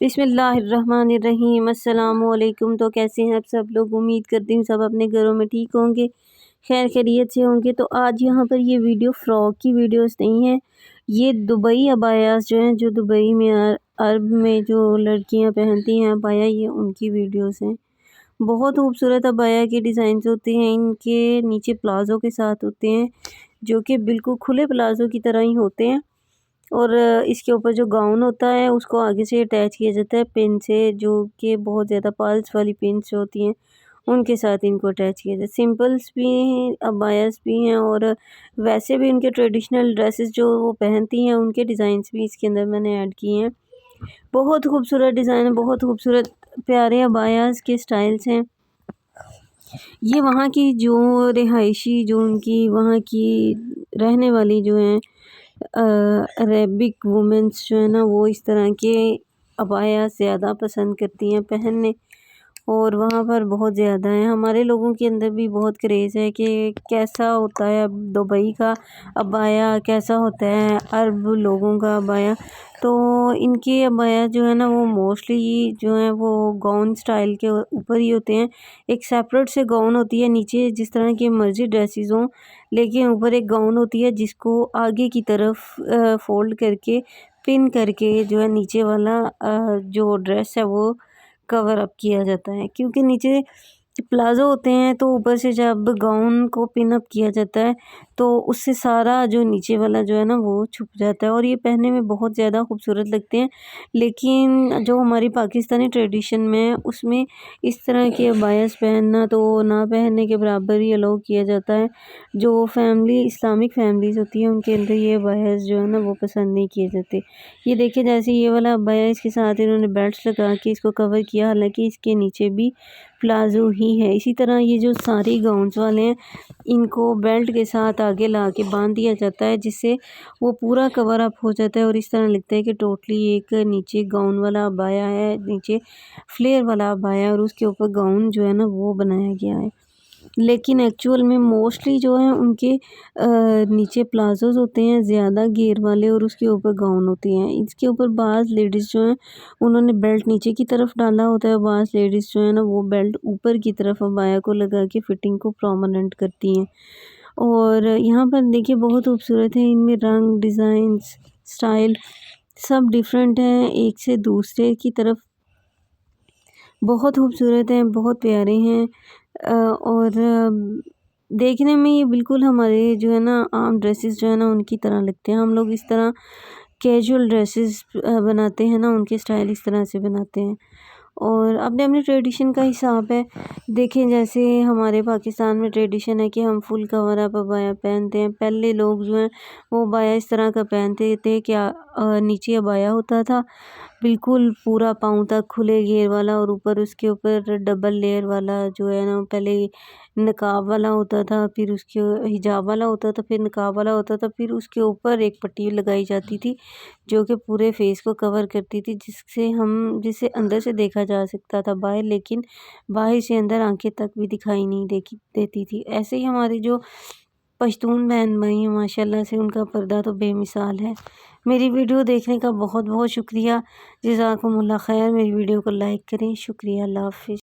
बिस्मिल्लाहिर्रहमानिर्रहीम। अस्सलाम वालेकुम। तो कैसे हैं आप सब लोग? उम्मीद करती हूँ सब अपने घरों में ठीक होंगे, खैर खैरियत से होंगे। तो आज यहाँ पर ये वीडियो फ़्रॉक की वीडियोस नहीं है, ये दुबई अबायास जो हैं, जो दुबई में अरब में जो लड़कियाँ पहनती हैं अबाया, ये उनकी वीडियोस हैं। बहुत खूबसूरत अबाया के डिज़ाइंस होते हैं, इनके नीचे प्लाज़ो के साथ होते हैं जो कि बिल्कुल खुले प्लाज़ो की तरह ही होते हैं। और इसके ऊपर जो गाउन होता है उसको आगे से अटैच किया जाता है पिन से, जो कि बहुत ज़्यादा पर्ल्स वाली पिन्स होती हैं उनके साथ इनको अटैच किया जाता है। सिंपल्स भी हैं, अबायास भी हैं, और वैसे भी उनके ट्रेडिशनल ड्रेसेस जो वो पहनती हैं उनके डिज़ाइंस भी इसके अंदर मैंने ऐड किए हैं। बहुत खूबसूरत डिज़ाइन है, बहुत खूबसूरत प्यारे अबायास के स्टाइल्स हैं। ये वहाँ की जो रिहायशी, जो उनकी वहाँ की रहने वाली जो हैं अरेबिक वुमेंस जो है ना, वो इस तरह के अबाया ज़्यादा पसंद करती हैं पहनने, और वहाँ पर बहुत ज़्यादा है। हमारे लोगों के अंदर भी बहुत क्रेज़ है कि कैसा होता है दुबई का अबाया, कैसा होता है अरब लोगों का अबाया। तो इनके अबाया जो है ना, वो मोस्टली जो है वो गाउन स्टाइल के ऊपर ही होते हैं। एक सेपरेट से गाउन होती है नीचे, जिस तरह की मर्जी ड्रेसेस हों, लेकिन ऊपर एक गाउन होती है जिसको आगे की तरफ फोल्ड करके पिन करके जो है नीचे वाला जो ड्रेस है वो कवर अप किया जाता है। क्योंकि नीचे प्लाज़ो होते हैं तो ऊपर से जब गाउन को पिन अप किया जाता है तो उससे सारा जो नीचे वाला जो है ना वो छुप जाता है, और ये पहनने में बहुत ज़्यादा खूबसूरत लगते हैं। लेकिन जो हमारी पाकिस्तानी ट्रेडिशन में है उसमें इस तरह के अबायास पहनना तो ना पहनने के बराबर ही अलाउ किया जाता है। जो फैमिली इस्लामिक फैमिलीज़ होती हैं उनके अंदर ये अबायास जो है ना वो पसंद नहीं किए जाते। ये देखिए, जैसे ये वाला अबाया, इसके साथ इन्होंने बेल्ट्स लगा के इसको कवर किया, हालांकि इसके नीचे भी प्लाज़ो ही है। इसी तरह ये जो सारी गाउन्स वाले हैं इनको बेल्ट के साथ आगे ला के बांध दिया जाता है, जिससे वो पूरा कवर अप हो जाता है और इस तरह लगता है कि टोटली एक नीचे गाउन वाला अबाया है, नीचे फ्लेयर वाला अबाया है और उसके ऊपर गाउन जो है ना वो बनाया गया है। लेकिन एक्चुअल में मोस्टली जो है उनके नीचे प्लाजोज होते हैं ज़्यादा घेर वाले, और उसके ऊपर गाउन होती हैं। इसके ऊपर बाज़ लेडीज़ जो हैं उन्होंने बेल्ट नीचे की तरफ डाला होता है, बाज़ लेडीज़ जो है ना वो बेल्ट ऊपर की तरफ अबाया को लगा के फिटिंग को प्रोमिनेंट करती हैं। और यहाँ पर देखिए बहुत खूबसूरत है, इनमें रंग, डिज़ाइंस, स्टाइल सब डिफरेंट हैं एक से दूसरे की तरफ, बहुत खूबसूरत हैं, बहुत प्यारे हैं। और देखने में ये बिल्कुल हमारे जो है ना आम ड्रेसेस जो है ना उनकी तरह लगते हैं। हम लोग इस तरह कैजुअल ड्रेसेस बनाते हैं ना, उनके स्टाइल इस तरह से बनाते हैं, और अपने अपने ट्रेडिशन का हिसाब है। देखें, जैसे हमारे पाकिस्तान में ट्रेडिशन है कि हम फुल कवर अप अबाया पहनते हैं। पहले लोग जो हैं वो अबाया इस तरह का पहनते थे, क्या नीचे अबाया होता था बिल्कुल पूरा पाँव तक खुले घेर वाला, और ऊपर उसके ऊपर डबल लेयर वाला जो है ना, पहले नकाब वाला होता था, फिर उसके हिजाब वाला होता था, फिर नकाब वाला होता था, फिर उसके ऊपर एक पट्टी लगाई जाती थी जो कि पूरे फेस को कवर करती थी, जिससे अंदर से देखा जा सकता था बाहर, लेकिन बाहर से अंदर आंखें तक भी दिखाई नहीं देती थी। ऐसे ही हमारी जो पश्तून बहन भाई हैं माशाल्लाह से, उनका पर्दा तो बेमिसाल है। मेरी वीडियो देखने का बहुत बहुत शुक्रिया। जज़ाकुमुल्लाह खैर। मेरी वीडियो को लाइक करें। शुक्रिया। अल्लाह हाफ़िज़।